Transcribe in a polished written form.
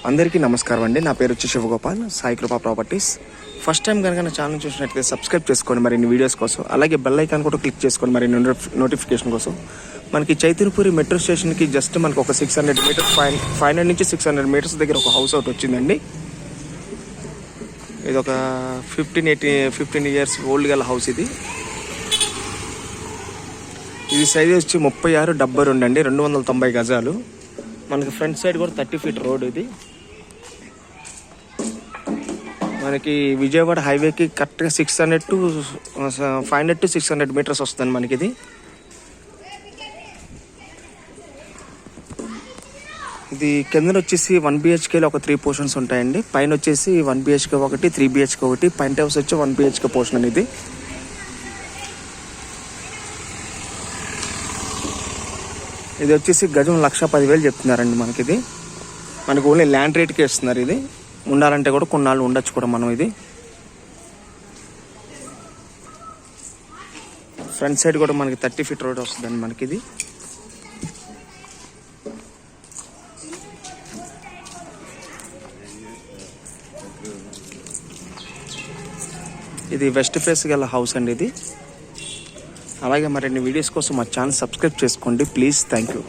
అందరికీ నమస్కారం అండి. నా పేరు వచ్చి శివగోపాల్, సాయి కృపా ప్రాపర్టీస్. ఫస్ట్ టైం కనుక నా ఛానల్ చూసినట్లయితే సబ్స్క్రైబ్ చేసుకోండి మరిన్ని వీడియోస్ కోసం. అలాగే బెల్ ఐకాన్ కూడా క్లిక్ చేసుకోండి మరిన్ని నోటిఫికేషన్ కోసం. మనకి చైతన్యపురి మెట్రో స్టేషన్కి జస్ట్ మనకు ఒక 600 మీటర్స్ 500 నుంచి 600 మీటర్స్ దగ్గర ఒక హౌస్ ఒకటి వచ్చిందండి. ఇది ఒక 15 ఇయర్స్ ఓల్డ్ గల హౌస్. ఇది సైజ్ వచ్చి 36/72 అండి, 290 గజాలు. మనకి ఫ్రంట్ సైడ్ కూడా 30 ఫీట్ రోడ్. ఇది మనకి విజయవాడ హైవేకి కరెక్ట్గా 500 to 600 మీటర్స్ వస్తుంది మనకి. ఇది కింద వచ్చేసి 1 BHKలో ఒక 3 పోర్షన్స్ ఉంటాయండి. పైన వచ్చేసి 1 BHK ఒకటి, 3 BHK ఒకటి, పైన హౌస్ వచ్చి 1 BHK పోర్షన్ అనేది. ఇది వచ్చేసి గజం 1,10,000 చెప్తున్నారండి మనకి. మనకి ఓన్లీ ల్యాండ్ రేట్కే ఇస్తున్నారు. ఇది ఉండాలంటే కూడా కొన్నాళ్ళు ఉండొచ్చు కూడా మనం. ఇది ఫ్రంట్ సైడ్ కూడా మనకి 30 ఫీట్ రోడ్ వస్తుందండి మనకి. ఇది వెస్ట్ ఫేస్ గల హౌస్ అండి ఇది. అలాగే మరిన్ని వీడియోస్ కోసం మా ఛానల్ సబ్స్క్రైబ్ చేసుకోండి ప్లీజ్. Thank you.